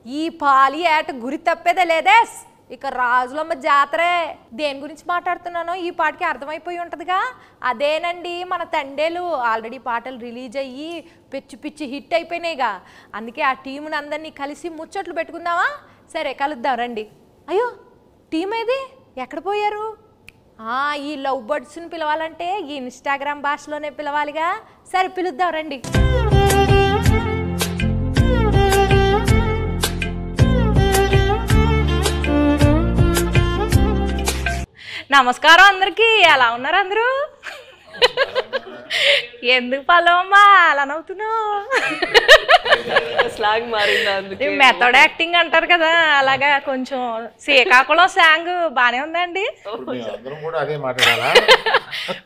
ఈ పాలి ఏట గురి తప్పేదే లేదే. ఇక రాజులమ్మ జాతరే. దేని గురించి మాట్లాడుతున్నానో ఈ పాటకి అర్థమైపోయి ఉంటుందిగా. అదేనండి మన తండేలు. ఆల్రెడీ పాటలు రిలీజ్ అయ్యి పిచ్చి పిచ్చి హిట్ అయిపోయినాయిగా. అందుకే ఆ టీముని అందరినీ కలిసి ముచ్చట్లు పెట్టుకుందామా? సరే కలుద్దాం రండి. అయ్యో టీం ఏది, ఎక్కడ పోయారు? ఈ లవ్ బర్డ్స్ని పిలవాలంటే ఈ ఇన్స్టాగ్రామ్ భాషలోనే పిలవాలిగా. సరే పిలుద్దాం రండి. నమస్కారం అందరికి. ఎలా ఉన్నారు అందరూ? ఎందుకు పల్లవమ్మా అలా నవ్వుతున్నావు? స్లాంగ్ మారింది, మెథడ్ యాక్టింగ్ అంటారు కదా, అలాగా కొంచెం శ్రీకాకుళం స్లాంగ్ బానే ఉందండి.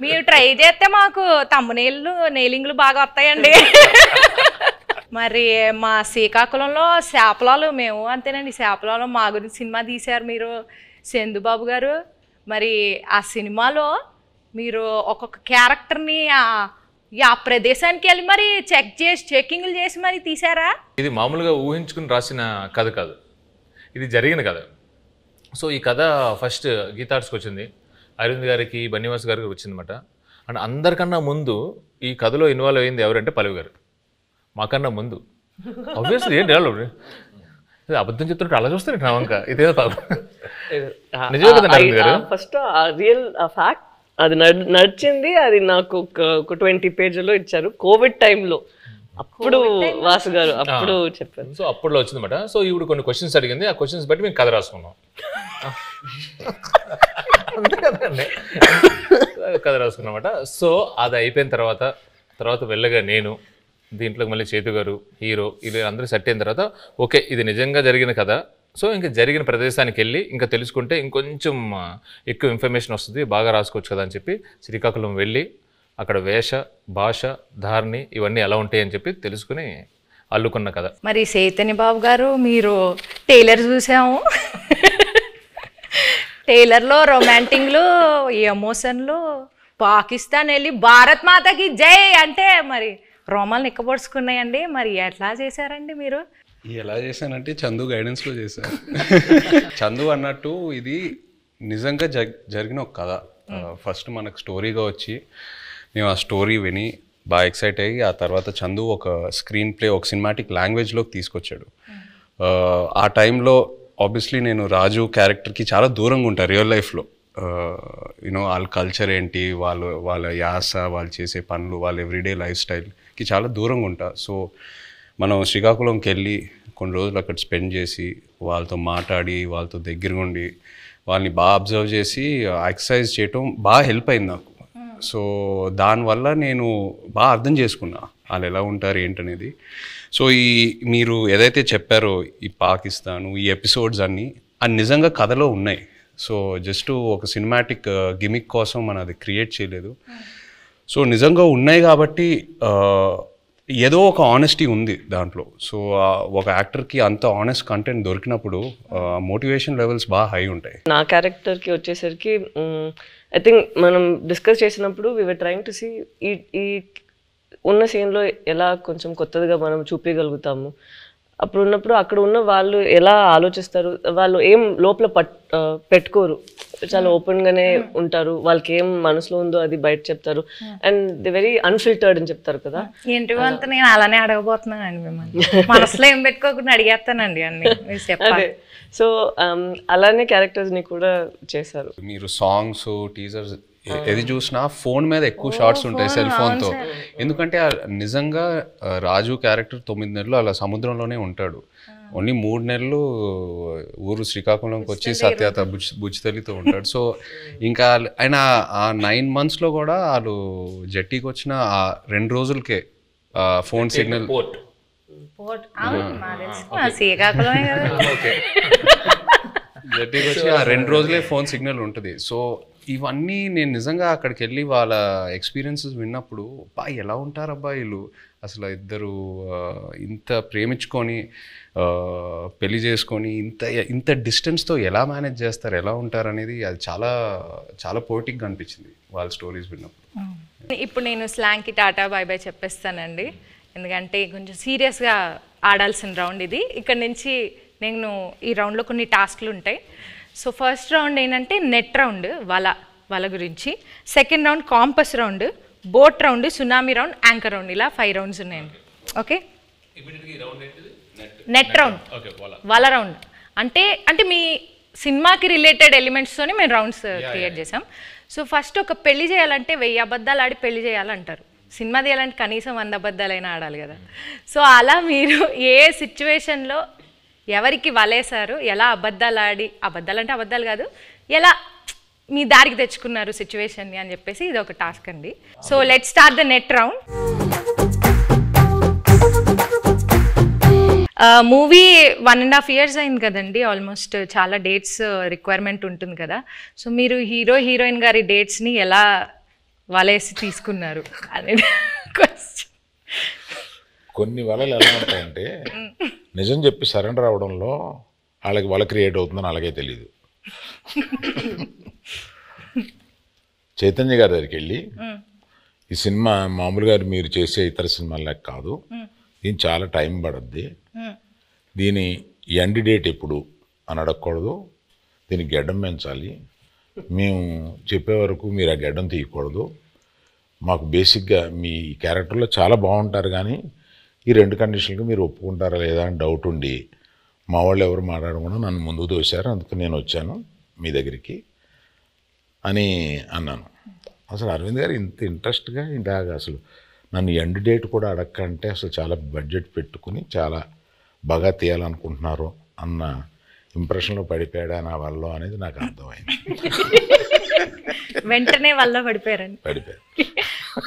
మీరు ట్రై చేస్తే మాకు తమ్మునీళ్ళు నెయిలింగ్లు బాగా వస్తాయండి. మరి మా శ్రీకాకుళంలో శాపలాలు మేము అంతేనండి. శాపలాలు మా గురించి సినిమా తీశారు మీరు, చందుబాబు గారు. మరి ఆ సినిమాలో మీరు ఒక్కొక్క క్యారెక్టర్ని ఆ ప్రదేశానికి వెళ్ళి మరి చెకింగ్లు చేసి మరి తీసారా? ఇది మామూలుగా ఊహించుకుని రాసిన కథ కాదు, ఇది జరిగిన కథ. సో ఈ కథ ఫస్ట్ గీతార్ట్స్కి వచ్చింది, అరవింద్ గారికి, బన్నీవాస్ గారికి వచ్చిందన్నమాట. అండ్ అందరికన్నా ముందు ఈ కథలో ఇన్వాల్వ్ అయింది ఎవరంటే పల్లవి గారు. మాకన్నా ముందు ఆబ్వియస్లీ ఏంటి అబద్ధం చెప్తుంటే అలా చూస్తే నా వంక ఇదే నిజమే కదా ఫస్ట్ రియల్ ఫ్యాక్ట్. అది నడిచింది. అది నాకు ఒక 20 పేజీలో ఇచ్చారు కోవిడ్ టైంలో. అప్పుడు వాసు గారు అప్పుడు చెప్పారు. సో అప్పుడులో వచ్చిందన్నమాట. సో ఇప్పుడు కొన్ని క్వశ్చన్స్ అడిగింది, ఆ క్వశ్చన్స్ బట్టి మేము కథ రాసుకున్నాం. అంతే కదండి, కథ రాసుకున్నమాట. సో అది అయిపోయిన తర్వాత వెళ్ళగా నేను దీంట్లోకి మళ్ళీ చేతు గారు హీరో ఇది అందరూ సెట్ అయిన తర్వాత ఓకే ఇది నిజంగా జరిగిన కథ. సో ఇంకా జరిగిన ప్రదేశానికి వెళ్ళి ఇంకా తెలుసుకుంటే ఇంకొంచెం ఎక్కువ ఇన్ఫర్మేషన్ వస్తుంది, బాగా రాసుకోవచ్చు కదా అని చెప్పి శ్రీకాకుళం వెళ్ళి అక్కడ వేష భాష ధారణి ఇవన్నీ ఎలా ఉంటాయి అని చెప్పి తెలుసుకుని అల్లుకున్న కథ. మరి చైతన్య బాబు గారు మీరు టైలర్ చూసాము. టైలర్లో రొమాంటిక్లు, ఎమోషన్లు, పాకిస్తాన్ వెళ్ళి భారత్ మాతకి జై అంటే మరి రోమాలు నిక్కబొడుచుకున్నాయండి. మరి ఎట్లా చేశారండి మీరు? ఎలా చేశానంటే చందు గైడెన్స్లో చేశాను. చందు అన్నట్టు ఇది నిజంగా జరిగిన ఒక కథ. ఫస్ట్ మనకు స్టోరీగా వచ్చి మేము ఆ స్టోరీ విని బాగా ఎక్సైట్ అయ్యి ఆ తర్వాత చందు ఒక స్క్రీన్ ప్లే ఒక సినిమాటిక్ లాంగ్వేజ్లోకి తీసుకొచ్చాడు. ఆ టైంలో ఆబ్వియస్లీ నేను రాజు క్యారెక్టర్కి చాలా దూరంగా ఉంటాను రియల్ లైఫ్లో. యూనో వాళ్ళ కల్చర్ ఏంటి, వాళ్ళ యాస, వాళ్ళు చేసే పనులు, వాళ్ళ ఎవ్రీడే లైఫ్ స్టైల్కి చాలా దూరంగా ఉంటా. సో మనం శ్రీకాకుళంకి వెళ్ళి కొన్ని రోజులు అక్కడ స్పెండ్ చేసి వాళ్ళతో మాట్లాడి వాళ్ళతో దగ్గరగా ఉండి వాళ్ళని బాగా అబ్జర్వ్ చేసి ఎక్సర్సైజ్ చేయటం బాగా హెల్ప్ అయింది నాకు. సో దానివల్ల నేను బాగా అర్థం చేసుకున్నా వాళ్ళు ఎలా ఉంటారు ఏంటనేది. సో మీరు ఏదైతే చెప్పారో ఈ పాకిస్తాను ఈ ఎపిసోడ్స్ అన్నీ అది నిజంగా కథలో ఉన్నాయి. సో జస్ట్ ఒక సినిమాటిక్ గిమిక్ కోసం మనం అది క్రియేట్ చేయలేదు. సో నిజంగా ఉన్నాయి కాబట్టి ఏదో ఒక ఆనెస్టీ ఉంది దాంట్లో. సో ఒక యాక్టర్కి అంత ఆనెస్ట్ కంటెంట్ దొరికినప్పుడు మోటివేషన్ లెవెల్స్ బాగా హై ఉంటాయి. నా క్యారెక్టర్కి వచ్చేసరికి ఐ థింక్ మనం డిస్కస్ చేసినప్పుడు we were trying to see ఈ ఉన్న సీన్లో ఎలా కొంచెం కొత్తదిగా మనం చూపించగలుగుతాము. అప్పుడు ఉన్నప్పుడు అక్కడ ఉన్న వాళ్ళు ఎలా ఆలోచిస్తారు, వాళ్ళు ఏం లోపల పెట్టుకోరు, చాలా ఓపెన్గానే ఉంటారు. వాళ్ళకి ఏం మనసులో ఉందో అది బయట చెప్తారు. అండ్ ది వెరీ అన్ఫిల్టర్డ్ అని చెప్తారు కదా. ఏంటి అంతా నేను అలానే అడగబోతున్నానండి మిమ్మల్ని. మనసులో ఏం పెట్టుకోకుండా అడిగేస్తానండి అన్ని. అదే సో అలానే క్యారెక్టర్స్ని కూడా చేశారు. మీరు సాంగ్స్ టీజర్స్ ఏది చూసినా ఫోన్ మీద ఎక్కువ షార్ట్స్ ఉంటాయి సెల్ ఫోన్తో. ఎందుకంటే నిజంగా రాజు క్యారెక్టర్ 9 నెలలు అలా సముద్రంలోనే ఉంటాడు. ఓన్లీ 3 నెలలు ఊరు శ్రీకాకుళంకి వచ్చి సత్యత బుజ్జితల్లితో ఉంటాడు. సో ఇంకా ఆయన ఆ 9 monthsలో కూడా వాళ్ళు జట్టీకి వచ్చిన ఆ 2 రోజులకే ఫోన్ సిగ్నల్ జట్టీకి వచ్చి ఆ 2 రోజులే ఫోన్ సిగ్నల్ ఉంటుంది. సో ఇవన్నీ నేను నిజంగా అక్కడికి వెళ్ళి వాళ్ళ ఎక్స్పీరియన్సెస్ విన్నప్పుడు ఎలా ఉంటారు అబ్బాయిలు అసలు ఇద్దరు ఇంత ప్రేమించుకొని పెళ్లి చేసుకొని ఇంత డిస్టెన్స్తో ఎలా మేనేజ్ చేస్తారు, ఎలా ఉంటారు అనేది అది చాలా చాలా పోయిటిక్గా అనిపించింది వాళ్ళ స్టోరీస్ విన్నప్పుడు. ఇప్పుడు నేను స్లాంగ్కి టాటా బై బై చెప్పేస్తానండి. ఎందుకంటే కొంచెం సీరియస్గా ఆడాల్సిన రౌండ్ ఇది. ఇక్కడ నుంచి నేను ఈ రౌండ్లో కొన్ని టాస్క్లు ఉంటాయి. సో ఫస్ట్ రౌండ్ ఏంటంటే నెట్ రౌండ్, వల గురించి. Second round campus round, boat round, tsunami round, anchor round, ఇలా 5 రౌండ్స్ ఉన్నాయండి. ఓకే, నెట్ రౌండ్, వల రౌండ్ అంటే మీ సినిమాకి రిలేటెడ్ ఎలిమెంట్స్తోనే మేము రౌండ్స్ క్రియేట్ చేసాం. సో ఫస్ట్ ఒక పెళ్లి చేయాలంటే 1000 అబద్ధాలు ఆడి పెళ్లి చేయాలంటారు. సినిమా తీయాలంటే కనీసం 100 అబద్ధాలైనా ఆడాలి కదా. సో అలా మీరు ఏ సిచ్యువేషన్లో ఎవరికి వలేశారు, ఎలా అబద్ధాలు ఆడి, అబద్ధాలు అంటే అబద్ధాలు కాదు, ఎలా మీ దారికి తెచ్చుకున్నారు సిచ్యువేషన్ని అని చెప్పేసి ఇది ఒక టాస్క్ అండి. So let's start the net round. Movie 1.5 years అయింది కదండి, ఆల్మోస్ట్ చాలా డేట్స్ రిక్వైర్మెంట్ ఉంటుంది కదా. సో మీరు హీరోయిన్ గారి డేట్స్ని ఎలా వలేసి తీసుకున్నారు అనేది క్వశ్చన్. కొన్ని వలలు ఎలా ఉంటాయంటే నిజం చెప్పి సరెండర్ అవడంలో వాళ్ళకి వల క్రియేట్ అవుతుందని అలాగే తెలియదు. చైతన్య గారి దగ్గరికి వెళ్ళి ఈ సినిమా మామూలుగా మీరు చేసే ఇతర సినిమాలకు కాదు, దీని చాలా టైం పడుద్ది, దీని ఎండ్ డేట్ ఎప్పుడు అని అడగకూడదు, దీనికి గడ్డం పెంచాలి, మేము చెప్పే వరకు మీరు ఆ గడ్డం తీయకూడదు, మాకు బేసిక్గా మీ క్యారెక్టర్లో చాలా బాగుంటారు కానీ ఈ 2 కండిషన్లకు మీరు ఒప్పుకుంటారా లేదా అని డౌట్ ఉండి మా వాళ్ళు ఎవరు మాట్లాడకుండా నన్ను ముందుకు తోశారు, అందుకు నేను వచ్చాను మీ దగ్గరికి అని అన్నాను. అసలు అరవింద్ గారు ఇంత ఇంట్రెస్ట్గా ఇలాగ అసలు నన్ను ఎండ్ డేట్ కూడా అడగకంటే అసలు చాలా బడ్జెట్ పెట్టుకుని చాలా బాగా తీయాలనుకుంటున్నారు అన్న ఇంప్రెషన్లో పడిపోయాడా నా వల్ల అనేది నాకు అర్థమైంది. వెంటనే వల్ల పడిపోయారు.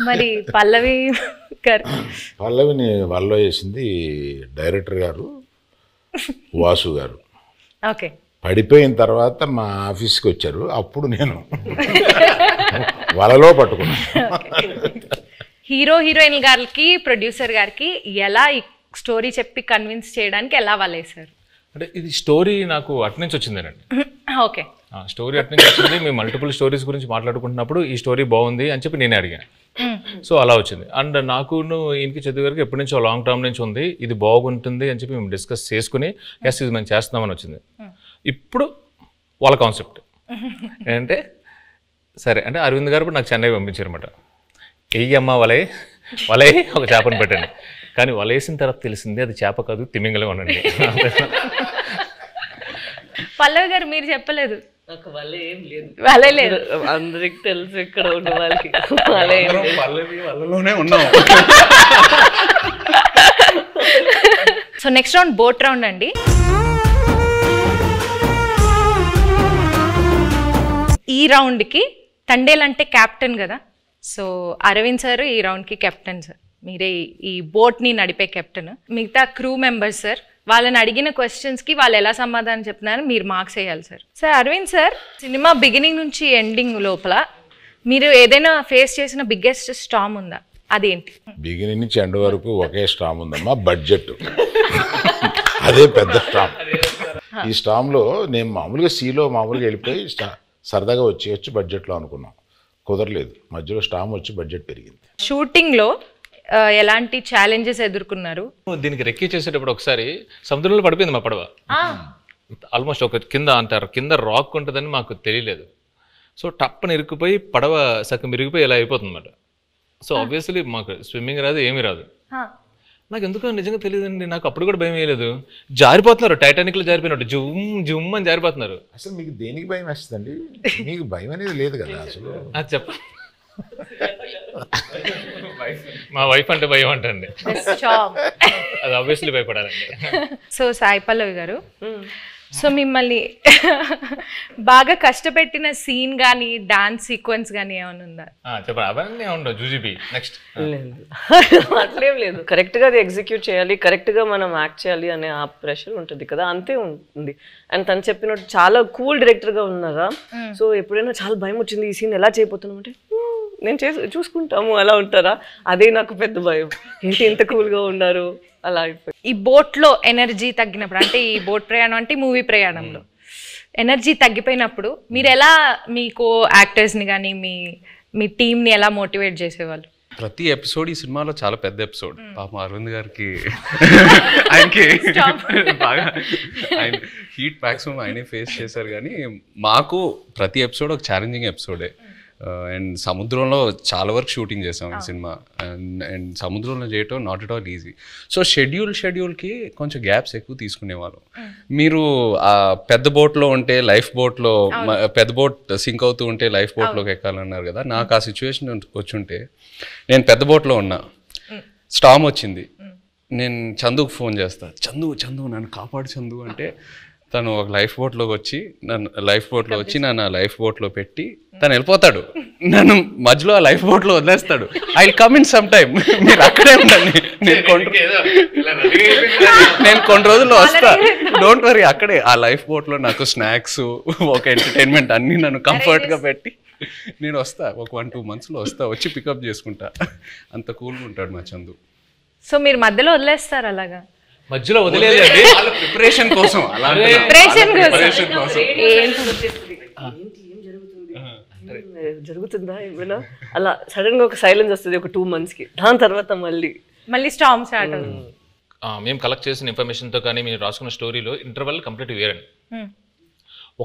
మరి పల్లవిని వల్ల వేసింది డైరెక్టర్ గారు వాసు గారు. ఓకే, పడిపోయిన తర్వాత మా ఆఫీస్కి వచ్చారు, అప్పుడు నేను వలలో పట్టుకున్నాను. హీరోయిన్ గారికి ప్రొడ్యూసర్ గారికి ఎలా ఈ స్టోరీ చెప్పి కన్విన్స్ చేయడానికి ఎలా వలేసారు? అంటే ఇది స్టోరీ నాకు అట్నుంచి వచ్చిందేనండి. ఓకే, స్టోరీ అట్నుంచి వచ్చింది. మేము మల్టిపుల్ స్టోరీస్ గురించి మాట్లాడుకుంటున్నప్పుడు ఈ స్టోరీ బాగుంది అని చెప్పి నేనే అడిగాను. సో అలా వచ్చింది. అండ్ నాకును ఈయనకి చదువు గారికి ఎప్పటి నుంచో లాంగ్ టర్మ్ నుంచి ఉంది, ఇది బాగుంటుంది అని చెప్పి మేము డిస్కస్ చేసుకుని ఎస్ ఇది మేము చేస్తున్నామని వచ్చింది. ఇప్పుడు వాళ్ళ కాన్సెప్ట్ ఏంటంటే సరే అంటే అరవింద్ గారు నాకు చెన్నై పంపించారన్నమాట. అమ్మ వలే ఒక చేపను పెట్టండి, కానీ వలేసిన తర్వాత తెలిసింది అది చేప కాదు తిమింగలం అనండి. పల్లవి గారు మీరు చెప్పలేదు. నాకు వలే ఏం లేదు, వలే లేదు, అందరికి తెలుసు ఇక్కడ ఉన్న వాళ్ళకి వలే ఏం లేదు. వలలోనే ఉన్నాం. So next round boat round అండి. ఈ రౌండ్కి తండేల్ అంటే క్యాప్టెన్ కదా, సో అరవింద్ సార్ ఈ రౌండ్కి కెప్టెన్ సార్, మీరే ఈ బోట్ని నడిపే కెప్టెన్. మిగతా క్రూ మెంబర్స్ సార్, వాళ్ళని అడిగిన క్వశ్చన్స్కి వాళ్ళు ఎలా సమాధానం చెప్తున్నారు మీరు మార్క్స్ వేయాలి sir. Sir Aravind sir, cinema beginning నుంచి ఎండింగ్ లోపల మీరు ఏదైనా ఫేస్ చేసిన బిగ్గెస్ట్ స్టామ్ ఉందా, అదేంటి? బిగినింగ్ నుంచి ఎండ్ వరకు ఒకే స్టామ్ ఉందమ్మా, బడ్జెట్. అదే పెద్ద స్టామ్. ఈ స్టామ్లో నేను మామూలుగా సీలో మామూలుగా వెళ్ళిపోయి సరదాగా వచ్చి బడ్జెట్లో అనుకున్నాం, కుదరలేదు. మధ్యలో స్టామ్ వచ్చి బడ్జెట్ పెరిగింది. షూటింగ్లో ఎలాంటి ఛాలెంజెస్ ఎదుర్కొన్నారు? దీనికి రెక్కి చేసేటప్పుడు ఒకసారి సముద్రంలో పడిపోయింది మా పడవ. ఆల్మోస్ట్ ఒక కింద రాక్ ఉంటుందని మాకు తెలియలేదు. సో టప్పని ఇరుక్కుపోయి పడవ సగం ఇరిగిపోయి ఇలా అయిపోతుంది అన్నమాట. సో ఆబ్వియస్లీ మాకు స్విమ్మింగ్ రాదు, ఏమీ రాదు. నాకు ఎందుకో నిజంగా తెలియదండి, నాకు అప్పుడు కూడా భయం వేయలేదు. జారిపోతున్నారు, టైటానిక్లో జారిపోయినట్టు జుమ్ అని జారిపోతున్నారు. అసలు మీకు దేనికి భయం వేస్తుందండి? మీకు భయం అనేది లేదు కదా అసలు. అది చెప్ప మా వైఫ్ అంటే భయం అంటండి, అది ఆబ్వియస్లీ భయపడాలండి. సో సాయి పల్లవి గారు, సో మిమ్మల్ని బాగా కష్టపెట్టిన సీన్ కానీ డాన్స్ సీక్వెన్స్ కానీ ఏమైనా ఉందా? చెప్పండి. అవన్నీ ఉండవు. జూజీబీ నెక్స్ట్ లేదు, అట్లేం లేదు. కరెక్ట్గా అది ఎగ్జిక్యూట్ చేయాలి, కరెక్ట్గా మనం యాక్ట్ చేయాలి అనే ఆ ప్రెషర్ ఉంటుంది కదా, అంతే ఉంది. అండ్ తను చెప్పినట్టు చాలా కూల్ డైరెక్టర్గా ఉన్నారా. సో ఎప్పుడైనా చాలా భయం వచ్చింది ఈ సీన్ ఎలా చేయబోతున్నాం అంటే నేను చూసుకుంటాము అలా ఉంటారా, అదే నాకు పెద్ద భయం. ఏంటి ఇంత కూల్గా ఉన్నారు అలా అయిపోయి. ఈ బోట్లో ఎనర్జీ తగ్గినప్పుడు, అంటే ఈ బోట్ ప్రయాణం అంటే మూవీ ప్రయాణంలో ఎనర్జీ తగ్గిపోయినప్పుడు మీరు ఎలా మీ కో యాక్టర్స్ని కానీ మీ టీంని ఎలా మోటివేట్ చేసేవాళ్ళు? ప్రతి ఎపిసోడ్ ఈ సినిమాలో చాలా పెద్ద ఎపిసోడ్. పాపం అరవింద్ గారికి ఆయనకి బాగా ఆయన హీట్ మ్యాక్సిమం ఆయనే ఫేస్ చేశారు. కానీ మాకు ప్రతి ఎపిసోడ్ ఒక ఛాలెంజింగ్ ఎపిసోడే. అండ్ సముద్రంలో చాలా వరకు షూటింగ్ చేసాం ఈ సినిమా. అండ్ సముద్రంలో చేయటం not at all easy. So షెడ్యూల్కి కొంచెం గ్యాప్స్ ఎక్కువ తీసుకునేవాళ్ళం. మీరు ఆ పెద్ద బోట్లో ఉంటే లైఫ్ బోట్లో, పెద్ద బోట్ సింక్ అవుతూ ఉంటే లైఫ్ బోట్లోకి ఎక్కాలన్నారు కదా, నాకు ఆ సిచ్యువేషన్ వచ్చుంటే నేను పెద్ద బోట్లో ఉన్నా, స్టామ్ వచ్చింది, నేను చందుకు ఫోన్ చేస్తా, చందు నన్ను కాపాడు చందు అంటే తను ఒక లైఫ్ బోట్లోకి వచ్చి నన్ను లైఫ్ బోట్లో పెట్టి తను వెళ్ళిపోతాడు. నన్ను మధ్యలో ఆ లైఫ్ బోట్లో వదిలేస్తాడు. I will come in some time, మీరు అక్కడే ఉండండి, నేను కొన్ని రోజుల్లో వస్తా, డోంట్ వరీ. అక్కడే ఆ లైఫ్ బోట్లో నాకు స్నాక్స్, ఒక ఎంటర్టైన్మెంట్ అన్నీ నన్ను కంఫర్ట్గా పెట్టి నేను వస్తా. ఒక 1-2 monthsలో వస్తా, వచ్చి పికప్ చేసుకుంటా. అంత కూల్గా ఉంటాడు మా చందు. సో మీరు మధ్యలో వదిలేస్తారు అలాగా? మధ్యలో వదిలేదండి, ప్రిపరేషన్ కోసం. అలా జరుగుతుందా ఏమైనా, అలా సడన్ గా ఒక సైలెన్స్ వస్తుంది ఒక 2 monthsకి. దాని తర్వాత మళ్ళీ స్టార్మ్ స్టార్ట్ అవుతుంది. మేము కలెక్ట్ చేసిన ఇన్ఫర్మేషన్తో కానీ మేము రాసుకున్న స్టోరీలో ఇంటర్వెల్ కంప్లీట్ వేరండి.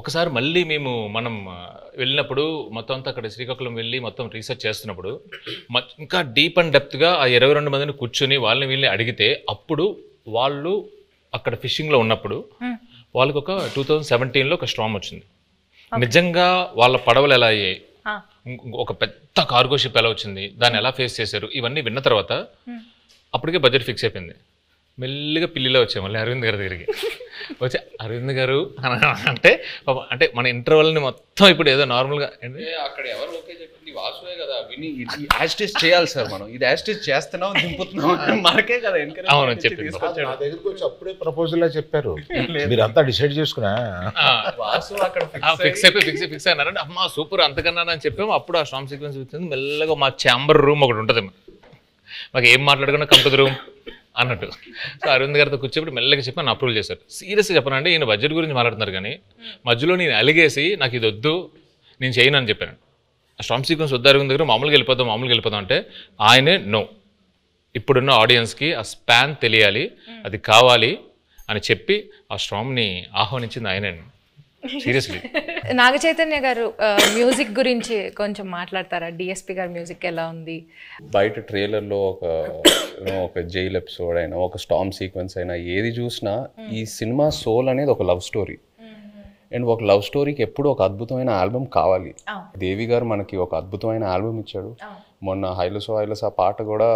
ఒకసారి మళ్ళీ మనం వెళ్ళినప్పుడు మొత్తం అంతా అక్కడ శ్రీకాకుళం వెళ్ళి మొత్తం రీసెర్చ్ చేస్తున్నప్పుడు ఇంకా డీప్ అండ్ డెప్త్గా ఆ 22 మందిని కూర్చొని వాళ్ళని వీళ్ళని అడిగితే, అప్పుడు వాళ్ళు అక్కడ ఫిషింగ్లో ఉన్నప్పుడు వాళ్ళకి ఒక 2017లో ఒక స్టార్మ్ వచ్చింది. నిజంగా వాళ్ళ పడవలు ఎలా అయ్యాయి, ఒక పెద్ద కార్గో షిప్ ఎలా వచ్చింది, దాన్ని ఎలా ఫేస్ చేశారు, ఇవన్నీ విన్న తర్వాత అప్పటికే బడ్జెట్ ఫిక్స్ అయిపోయింది. మెల్లిగా పిల్లిలో వచ్చాము మళ్ళీ అరవింద్ గారి దగ్గరికి. వచ్చి అరవింద్ గారు అంటే మన ఇంటర్వెల్ని మొత్తం ఇప్పుడు ఏదో నార్మల్గా అక్కడ ఎవరు ఓకే చెప్పింది వాసువే కదా, విని యాస్టేజ్ చేయాలి సార్, మనం ఇది యాస్టేజ్ చేస్తున్నాం దింపుతున్నాం మనకే కదా. అవును చెప్పి నా దగ్గరికి వచ్చి అప్పుడే ప్రపోజల్ చెప్పారు, మీరంతా డిసైడ్ చేసుకున్నా వాసు అక్కడ ఫిక్స్ అయినారంటే అమ్మా సూపర్ అంతకన్నా అని చెప్పాము. అప్పుడు ఆ స్టార్మ్ సీక్వెన్స్ వచ్చింది. మెల్లగా మా ఛాంబర్ రూమ్ ఒకటి ఉంటుంది, మాకు ఏం మాట్లాడుకున్నా కంపెనీ రూమ్ అన్నట్టు. సో అరవింద్ గారితో కూర్చోబెట్టి మెల్లగా చెప్పి నన్ను అప్రూవల్ చేశారు. సీరియస్గా చెప్పానంటే ఈయన బడ్జెట్ గురించి మాట్లాడుతున్నారు కానీ మధ్యలో నేను అలిగేసి నాకు ఇది వద్దు నేను చేయను అని చెప్పాను. ఆ స్టార్మ్ సీక్వెన్స్ వద్దు అరవింద్ దగ్గర, మామూలుగా వెళ్ళిపోదాం అంటే ఆయనే నో, ఇప్పుడున్న ఆడియన్స్కి ఆ స్పాన్ తెలియాలి, అది కావాలి అని చెప్పి ఆ స్టార్మ్ని ఆహ్వానించింది ఆయనే. సీరియస్లీ. నాగ చైతన్య గారు మ్యూజిక్ గురించి కొంచెం మాట్లాడతారా? డిఎస్పి గారి మ్యూజిక్ ఎలా ఉంది? బయట ట్రైలర్లో ఒక జైల్ ఎపిసోడ్ అయినా, ఒక స్టార్మ్ సీక్వెన్స్ అయినా, ఏది చూసినా ఈ సినిమా సోల్ అనేది ఒక లవ్ స్టోరీ. అండ్ ఒక లవ్ స్టోరీకి ఎప్పుడు ఒక అద్భుతమైన ఆల్బమ్ కావాలి. దేవి గారు మనకి ఒక అద్భుతమైన ఆల్బమ్ ఇచ్చాడు. మొన్న హైలసో పాట కూడా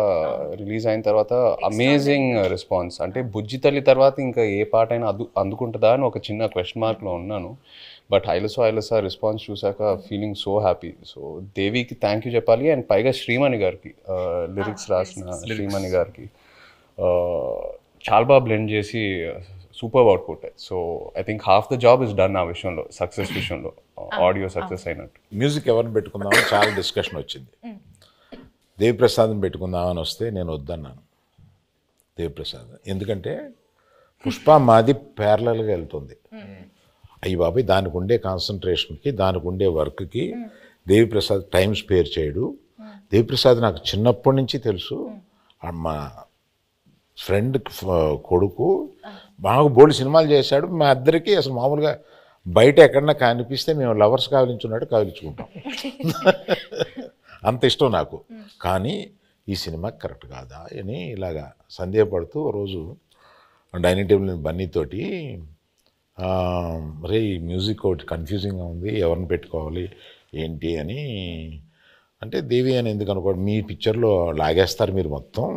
రిలీజ్ అయిన తర్వాత అమేజింగ్ రెస్పాన్స్. అంటే బుజ్జి తల్లి తర్వాత ఇంకా ఏ పాట అయినా అందుకుంటుందా అని ఒక చిన్న క్వశ్చన్ మార్క్లో ఉన్నాను. బట్ హైలసో రెస్పాన్స్ చూసాక ఫీలింగ్ సో హ్యాపీ. సో దేవికి థ్యాంక్ యూ చెప్పాలి. అండ్ పైగా శ్రీమణి గారికి, లిరిక్స్ రాసిన శ్రీమణి గారికి చాలా బాగా బ్లెండ్ చేసి super output. So I think half the job is done ఆ విషయంలో, సక్సెస్ విషయంలో, ఆడియో సక్సెస్ అయినట్టు. మ్యూజిక్ ఎవరిని పెట్టుకుందామని చాలా డిస్కషన్ వచ్చింది. దేవిప్రసాద్ని పెట్టుకుందామని వస్తే నేను వద్దన్నాను దేవిప్రసాద్. ఎందుకంటే పుష్ప మాది ప్యారలల్గా వెళ్తుంది. అయ్యి బాబాయ్ దానికి ఉండే కాన్సన్ట్రేషన్కి, దానికి ఉండే వర్క్కి దేవిప్రసాద్ టైం స్పేర్ చేయడు. దేవిప్రసాద్ నాకు చిన్నప్పటి నుంచి తెలుసు. మా ఫ్రెండ్ కొడుకు బాగా బోల్డ్ సినిమాలు చేశాడు. మా ఇద్దరికి అసలు మామూలుగా బయట ఎక్కడన్నా కనిపిస్తే మేము లవర్స్ కావలించున్నట్టు కావలించుకుంటాం. అంత ఇష్టం నాకు. కానీ ఈ సినిమా కరెక్ట్ కాదా అని ఇలాగా సందేహపడుతూ రోజు డైనింగ్ టేబుల్ బన్నీతోటి రే ఈ మ్యూజిక్ ఒకటి కన్ఫ్యూజింగ్గా ఉంది, ఎవరిని పెట్టుకోవాలి ఏంటి అని అంటే, దేవి అని ఎందుకు అనుకోండి, మీ పిక్చర్లో లాగేస్తారు మీరు మొత్తం,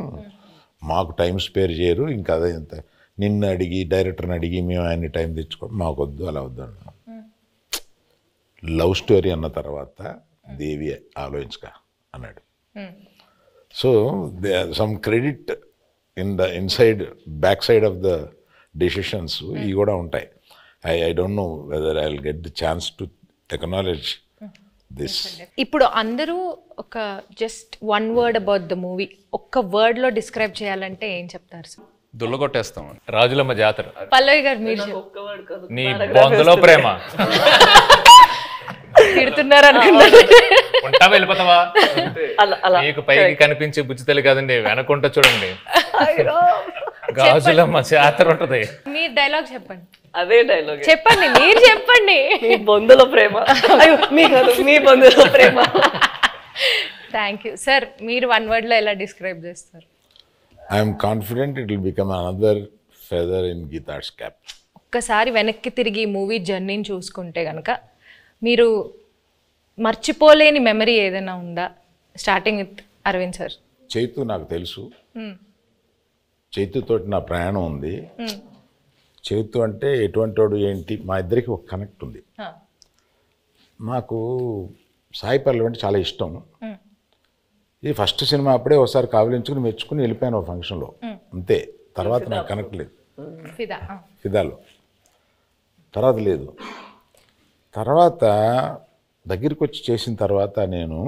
మాకు టైం స్పేర్ చేయరు, ఇంకా అదే ఇంత నిన్ను అడిగి డైరెక్టర్ని అడిగి మేము ఆయన్ని టైం తెచ్చుకోండి, మాకు వద్దు అలా వద్దు అన్నాం. లవ్ స్టోరీ అన్న తర్వాత దేవి ఆలోచించక అన్నాడు. So some credit inside back side of the decisions ఇవి కూడా ఉంటాయి. I don't know whether I will get the chance to acknowledge this. ఇప్పుడు అందరూ ఒక just one word about the movie ఒక్క వర్డ్లో డిస్క్రైబ్ చేయాలంటే ఏం చెప్తారు సార్? దుల్లగొట్టేస్తాం. రాజులమ్మ జాతర. పల్లవి గారు మీరు నీ బొందలో ప్రేమ. తిడుతున్నారు అనుకున్నారు. ఉంటావా వెళ్ళిపోతావా? అలా మీకు పైకి కనిపించే బుజ్జి తల్లి కాదండి, వెనకుంటా చూడండి గాజులమ్మ చేతర ఉంటది. మీరు డైలాగ్ చెప్పండి. అదే డైలాగ్ చెప్పండి, మీరు చెప్పండి. మీ బొందులో ప్రేమ. అయ్యో మీ కాదు, మీ బొందులో ప్రేమ. Thank you sir. మీరు 1 word లో ఎలా డిస్క్రైబ్ చేస్తారు? I'm confident it will become another feather in Geetha Arts cap. ఒక్కసారి వెనక్కి తిరిగి మూవీ జర్నీని చూసుకుంటే కనుక మీరు మర్చిపోలేని మెమరీ ఏదైనా ఉందా? Starting with Aravind sir. Chaitu నాకు తెలుసు, చైతుతోటి నా ప్రయాణం ఉంది. చైతు అంటే ఎటువంటి వాడు ఏంటి, మా ఇద్దరికి ఒక కనెక్ట్ ఉంది. నాకు సాయి పల్లవి అంటే చాలా ఇష్టం. ఇది ఫస్ట్ సినిమా అప్పుడే ఒకసారి కావలించుకుని మెచ్చుకుని వెళ్ళిపోయాను ఒక ఫంక్షన్లో, అంతే. తర్వాత నాకు కనెక్ట్ లేదు. ఫిదాలో తర్వాత లేదు. తర్వాత దగ్గరికి వచ్చి చేసిన తర్వాత నేను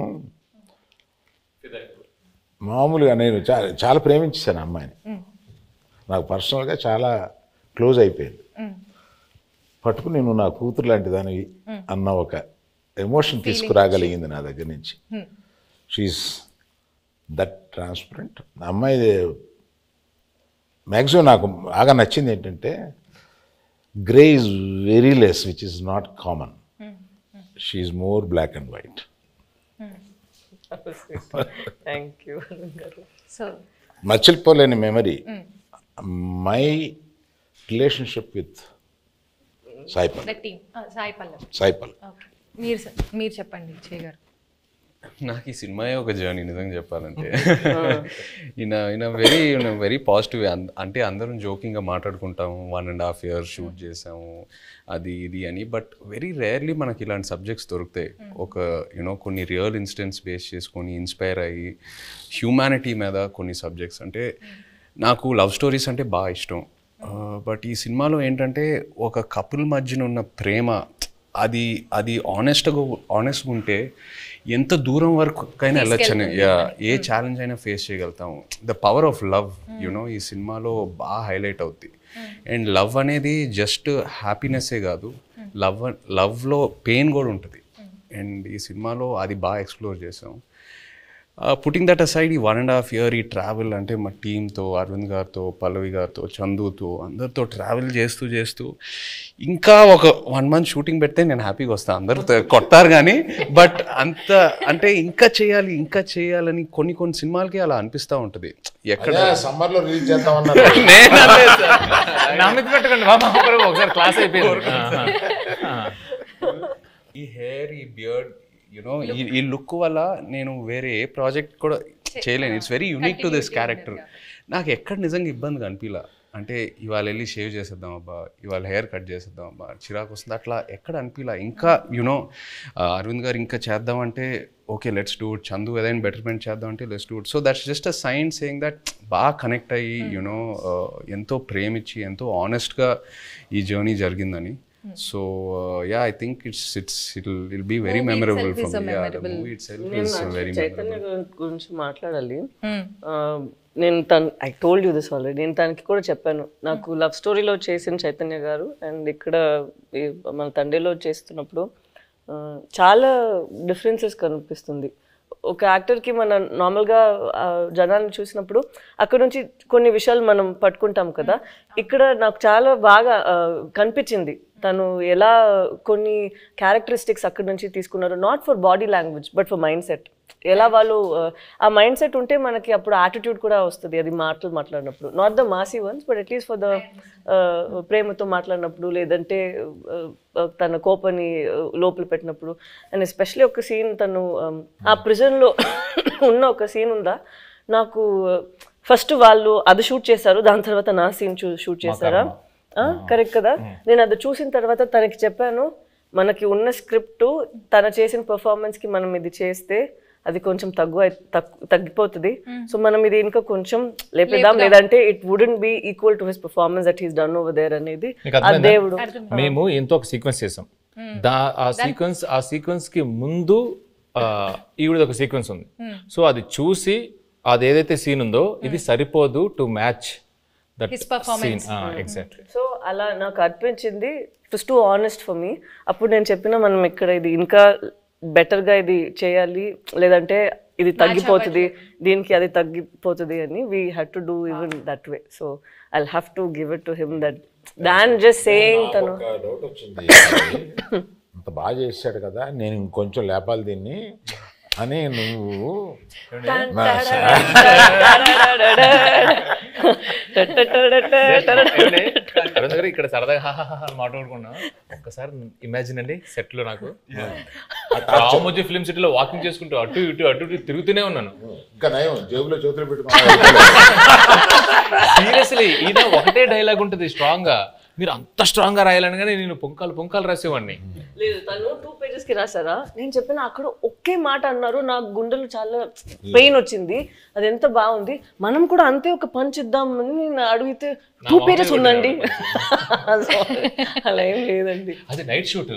మామూలుగా నేను చాలా ప్రేమించేశాను అమ్మాయిని. నాకు పర్సనల్గా చాలా క్లోజ్ అయిపోయింది. పట్టుకుని నేను నా కూతురు లాంటి దాని అన్న ఒక ఎమోషన్ తీసుకురాగలిగింది నా దగ్గర నుంచి. She is that transparent. అమ్మాయి మ్యాక్సిమం నాకు బాగా నచ్చింది ఏంటంటే grey is very less, which is not common. She is more black and white. Thank you. So మర్చిపోలేని memory my relationship with Sai Pallavi. Sai Pallavi. మీరు చెప్పండి చేయగారు. నాకు ఈ సినిమాయే ఒక జర్నీ నిజంగా చెప్పాలంటే. ఈయన వెరీ పాజిటివ్. అంటే అందరం జోకింగ్గా మాట్లాడుకుంటాము, 1.5 years షూట్ చేసాము అది ఇది అని. బట్ వెరీ రేర్లీ మనకి ఇలాంటి సబ్జెక్ట్స్ దొరుకుతాయి. ఒక కొన్ని రియల్ ఇన్సిడెంట్స్ బేస్ చేసుకొని ఇన్స్పైర్ అయ్యి హ్యూమానిటీ మీద కొన్ని సబ్జెక్ట్స్. అంటే నాకు లవ్ స్టోరీస్ అంటే బాగా ఇష్టం. బట్ ఈ సినిమాలో ఏంటంటే ఒక కపుల్ మధ్యన ఉన్న ప్రేమ అది ఆనెస్ట్గా ఉంటే ఎంత దూరం వరకైనా వెళ్ళొచ్చని, ఏ ఛాలెంజ్ అయినా ఫేస్ చేయగలుగుతాము. ద పవర్ ఆఫ్ లవ్ ఈ సినిమాలో బాగా హైలైట్ అవుద్ది. అండ్ లవ్ అనేది జస్ట్ హ్యాపీనెస్సే కాదు, లవ్లో పెయిన్ కూడా ఉంటుంది. అండ్ ఈ సినిమాలో అది బాగా ఎక్స్ప్లోర్ చేసాం. పుట్టింగ్ దట్ అసైడ్ ఈ 1.5 year ఈ ట్రావెల్ అంటే మా టీంతో, అరవింద్ గారితో, పల్లవి గారితో, చందుతో అందరితో ట్రావెల్ చేస్తూ ఇంకా ఒక 1 month షూటింగ్ పెడితే నేను హ్యాపీగా వస్తాను. అందరూ కొట్టారు కానీ బట్ అంత అంటే ఇంకా చేయాలని కొన్ని సినిమాలకి అలా అనిపిస్తూ ఉంటుంది. ఎక్కడ సమ్మర్లో రిలీజ్ చేద్దామన్నారు. ఒకసారి క్లాస్ అయిపోయింది. ఈ హెయిర్, ఈ బియర్డ్, ఈ లుక్ వల్ల నేను వేరే ఏ ప్రాజెక్ట్ కూడా చేయలేను. It's very unique to this character. నాకు ఎక్కడ నిజంగా ఇబ్బందిగా అనిపించలా. అంటే ఇవాళ వెళ్ళి షేవ్ చేసేద్దాం అబ్బా, ఇవాళ హెయిర్ కట్ చేసేద్దాం అబ్బా, చిరాకు వస్తుంది, అట్లా ఎక్కడ అనిపించలా. ఇంకా అరవింద్ గారు ఇంకా చేద్దామంటే okay let's do it, Chandu ఏదైనా బెటర్మెంట్ చేద్దాం అంటే let's do it. So that's just a sign saying that బాగా కనెక్ట్ అయ్యి ఎంతో ప్రేమించి ఎంతో ఆనెస్ట్గా ఈ జర్నీ జరిగిందని. So yeah, I think it'll be very memorable for me. Yeah, the movie itself is very memorable. Chaitanya గురించి మాట్లాడాలి. నేను I told you this already. నేను తనకి కూడా చెప్పాను, నాకు లవ్ స్టోరీలో చేసిన చైతన్య గారు అండ్ ఇక్కడ మన తండ్రిలో చేస్తున్నప్పుడు చాలా డిఫరెన్సెస్ కనిపిస్తుంది. ఒక యాక్టర్కి మనం నార్మల్గా జనాన్ని చూసినప్పుడు అక్కడ నుంచి కొన్ని విషయాలు మనం పట్టుకుంటాం కదా. ఇక్కడ నాకు చాలా బాగా కనిపించింది తను ఎలా కొన్ని క్యారెక్టరిస్టిక్స్ అక్కడ నుంచి తీసుకున్నారు. Not for body language but for mind set. ఎలా వాళ్ళు ఆ మైండ్ సెట్ ఉంటే మనకి అప్పుడు యాటిట్యూడ్ కూడా వస్తుంది. అది మాట్లాడినప్పుడు not the Masih once but at least for the ప్రేమతో మాట్లాడినప్పుడు, లేదంటే తన కోపాన్ని లోపల పెట్టినప్పుడు. అండ్ ఎస్పెషలీ ఒక సీన్ తను ఆ ప్రిజన్లో ఉన్న ఒక సీన్ ఉందా, నాకు ఫస్ట్ వాళ్ళు అది షూట్ చేశారు, దాని తర్వాత నా సీన్ షూట్ చేశారా, కరెక్ట్ కదా. నేను అది చూసిన తర్వాత తనకి చెప్పాను, మనకి ఉన్న స్క్రిప్ట్ తన చేసిన పర్ఫార్మెన్స్కి మనం ఇది చేస్తే అది కొంచెం తగ్గిపోతుంది. సో మనం ఇది ఇంకా కొంచెం లేపేద్దాం, లేదంటే it wouldn't be equal to his performance that he's done over there అనేది ఆ దేవుడు. మేము ఎంతో ఒక సీక్వెన్స్ చేసాం. ఆ సీక్వెన్స్ కి ముందు ఈవిడ ఒక సీక్వెన్స్ ఉంది. సో అది చూసి అది ఏదైతే సీన్ ఉందో ఇది సరిపోదు to match that His performance. Exactly. So అలా నాకు అనిపించింది it was two honest for me. అప్పుడు నేను చెప్పిన మనం ఇక్కడ ఇది ఇంకా బెటర్గా ఇది చేయాలి, లేదంటే ఇది తగ్గిపోతుంది, దీనికి అది తగ్గిపోతుంది అని we had to do even that way. So I have to give it to him that than just saying తను డౌట్ వచ్చింది, అంత బాగా చేశాడు కదా నేను ఇంకొంచెం లేపాలి దీన్ని అని నువ్వు అరుణ్ గారు ఇక్కడ సరదాగా మాట్లాడుకున్నాం. ఒక్కసారి ఇమాజిన్ అండి, సెట్ లో నాకు రామోజీ ఫిల్మ్ సిటీలో వాకింగ్ చేసుకుంటూ అటు ఇటు తిరుగుతూనే ఉన్నాను. ఇంకా నయం జేబులో చేతులు పెట్టుకున్నా. సీరియస్లీ ఈయన ఒకటే డైలాగ్ ఉంటుంది స్ట్రాంగ్ గా, మీరు అంత స్ట్రాంగ్ గా రాయాలని కానీ నేను పొంకాలు రాసేవాడిని. లేదు, తను 2 pages కి రాసారా, నేను చెప్పిన అక్కడ ఒకే మాట అన్నారు, నాకు గుండెలు చాలా పెయిన్ వచ్చింది, అది ఎంత బాగుంది, మనం కూడా అంతే ఒక పంచ్ ఇద్దామని నేను అడిగితే 2 pages ఉందండి. అలా ఏం లేదండి, అది నైట్ షూట్.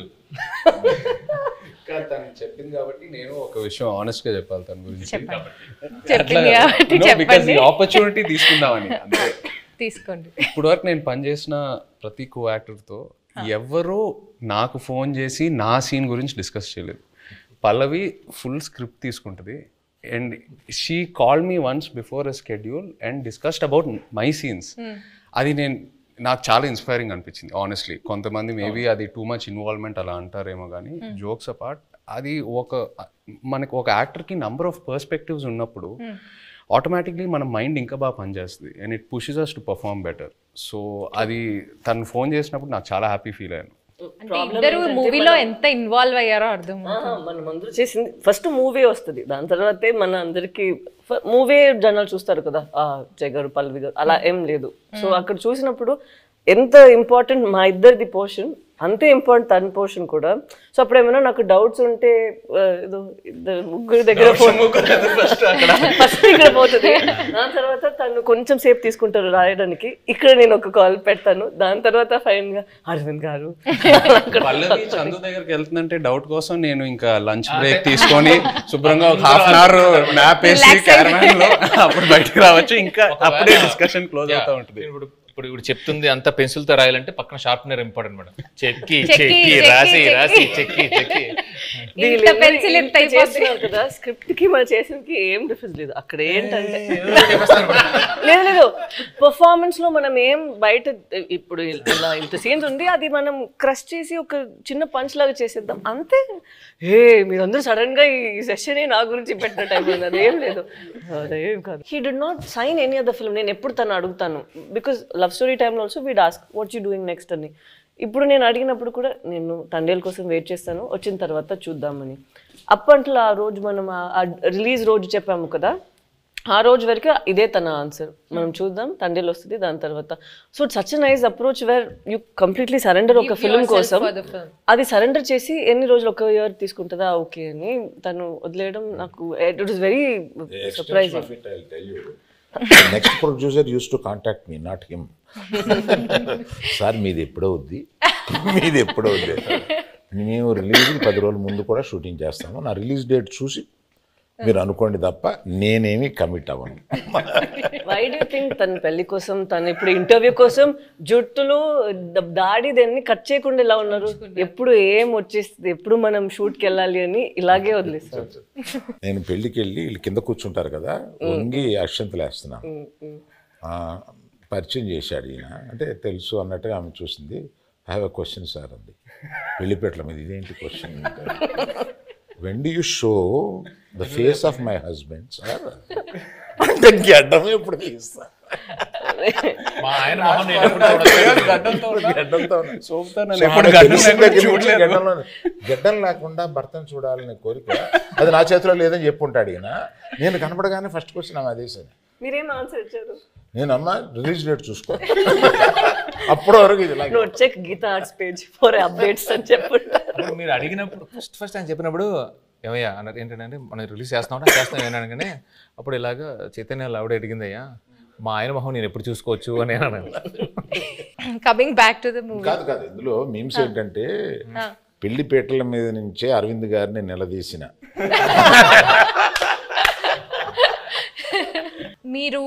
తను చెప్పింది కాబట్టి నేను ఒక విషయం ఆనెస్ట్ గా చెప్పాలి తన గురించి. చెప్పండి. ఆపర్చునిటీ తీసుకుందామని అంతే. తీసుకోండి. ఇప్పుడు వరకు నేను పనిచేసిన ప్రతి కో యాక్టర్తో ఎవరో నాకు ఫోన్ చేసి నా సీన్ గురించి డిస్కస్ చేయలేదు. పల్లవి ఫుల్ స్క్రిప్ట్ తీసుకుంటుంది and she call me once before a schedule and discussed about my scenes. అది నాకు చాలా ఇన్స్పైరింగ్ అనిపించింది ఆనెస్ట్లీ. కొంతమంది మేబీ అది టూ మచ్ ఇన్వాల్వ్మెంట్ అలా అంటారేమో కానీ జోక్స్ అపార్ట్ అది మనకు ఒక యాక్టర్కి నంబర్ ఆఫ్ పర్స్పెక్టివ్స్ ఉన్నప్పుడు ఆటోమేటిక్లీ మన మైండ్ ఇంకా బాగా పనిచేస్తుంది and it pushes us to perform better. So అది తను ఫోన్ చేసినప్పుడు నాకు చాలా హ్యాపీ ఫీల్ అయ్యాను. అంటే ఇద్దరు మూవీలో ఎంత ఇన్వాల్వ్ అయ్యారో అర్థం. మనం అందరూ చేసింది ఫస్ట్ మూవీ వస్తుంది, దాని తర్వాతే మన అందరికి మూవీ జనాలు చూస్తారు కదా, జయ గారు పల్లవి గారు అలా ఏం లేదు. సో అక్కడ చూసినప్పుడు ఎంత ఇంపార్టెంట్ మా ఇద్దరిది పోర్షన్, అంతే ఇంపార్టెంట్ తన పోర్షన్ కూడా. సో అప్పుడు ఏమైనా నాకు డౌట్స్ ఉంటే ఏదో ముగ్గురు దగ్గర ఫస్ట్ ఇక్కడ పోతుంది, దాని తర్వాత తను కొంచెం సేపు తీసుకుంటారు రాయడానికి, ఇక్కడ నేను ఒక కాల్ పెడతాను, దాని తర్వాత ఫైన్ గా అరవింద్ గారు. పల్లవి చందు దగ్గరికి వెళ్తుందంటే డౌట్ కోసం నేను ఇంకా లంచ్ బ్రేక్ తీసుకొని శుభ్రంగా ఒక హాఫ్ అన్ అవర్ మ్యాప్ వేసి క్యారవాన్ లో అప్పుడు బయటకు రావచ్చు, ఇంకా అప్పుడే డిస్కషన్ క్లోజ్ అవుతా ఉంటుంది. ఇప్పుడు చెప్తుంది అంత పెన్సిల్ తో రాయాలంటే పక్కన షార్ప్నర్ ఇంపార్టెంట్ మేడం. చెక్కి రాసి చెక్కి చేస్తున్నారు కదా, స్క్రిప్ట్ కి మనం చేసేకి ఏం డిఫరెన్స్ లేదు. అక్కడ ఏంటంటే లేదు పర్ఫార్మెన్స్ లో మనం ఏం బయట ఇప్పుడు ఇలా ఇంత సీన్స్ ఉంది, అది మనం క్రష్ చేసి ఒక చిన్న పంచ్ లాగా చేసేద్దాం అంతే. మీరందరూ సడన్ గా ఈ సెషన్ నా గురించి పెట్టిన టైం ఉంది, అదేం లేదు, అదేం కాదు. He did not sign any other film. నేను ఎప్పుడు తను అడుగుతాను, బికాస్ లవ్ స్టోరీ టైంలో also we'd ask what you doing next అని. ఇప్పుడు నేను అడిగినప్పుడు కూడా నేను తండేల కోసం వెయిట్ చేస్తాను, వచ్చిన తర్వాత చూద్దామని. అప్పట్లో ఆ రోజు మనం రిలీజ్ రోజు చెప్పాము కదా, ఆ రోజు వరకు ఇదే తన ఆన్సర్, మనం చూద్దాం తండేలు వస్తుంది దాని తర్వాత. So such a nice approach where you completely surrender ఒక ఫిల్మ్ కోసం. అది సరెండర్ చేసి ఎన్ని రోజులు, ఒక ఇయర్ తీసుకుంటుందా ఓకే అని తను వదిలేయడం నాకు it was very surprising. Next producer use to contact me, not him. Sir మీది ఎప్పుడో వద్ది, మీది ఎప్పుడో వద్ది, మేము రిలీజ్కి 10 రోజుల ముందు కూడా షూటింగ్ చేస్తాము, నా రిలీజ్ డేట్ చూసి మీరు అనుకోండి తప్ప నేనేమి కమిట్ అవ్వను. వై డూ థింక్ తన పెళ్లి కోసం, తను ఇప్పుడు ఇంటర్వ్యూ కోసం జుట్టులు దాడి దాన్ని కట్ చేయకుండా ఇలా ఉన్నారు, ఎప్పుడు ఏం వచ్చేస్తుంది, ఎప్పుడు మనం షూట్కి వెళ్ళాలి అని ఇలాగే వదిలేస్తారు. నేను పెళ్ళికి వెళ్ళి వీళ్ళు కింద కూర్చుంటారు కదా, వంగి అక్షంతలు వేస్తున్నాను. పరిచయం చేశాడు ఈయన, అంటే తెలుసు అన్నట్టుగా ఆమె చూసింది. I have a question sir అంది, పెళ్లిపేటల మీద. ఇదేంటి question? when do you show the face of my husband sir? అంటే గడ్డం ఎప్పుడు తీస్తా, గడ్డం లేకుండా భర్తను చూడాలనే కోరిక అది నా చేతిలో లేదని చెప్పుంటాడు ఈయన. నేను కనపడగానే ఫస్ట్ క్వశ్చన్ ఆమె అదే సార్. మీరేం ఆన్సర్ ఇచ్చారు? నేను అమ్మ రిలీజ్ డేట్ చూసుకో, అప్పటి వరకు ఇది check Geetha Arts page for updates అని చెప్పుంటారు. మీరు అడిగినప్పుడు ఫస్ట్ ఆయన చెప్పినప్పుడు ఏమయ్యా అన్నారు, ఏంటంటే మనం రిలీజ్ చేస్తాం ఏమన్నాను కానీ అప్పుడు ఇలాగా చైతన్య ఆవిడ అడిగిందయ్యా మా ఆయన మొహం నేను ఎప్పుడు చూసుకోవచ్చు అని అన్నాను. Coming back to the movie. కాదు ఇందులో మీమ్స్ ఏంటంటే పెళ్లిపేటల మీద నుంచే అరవింద్ గారిని నిలదీసిన మీరు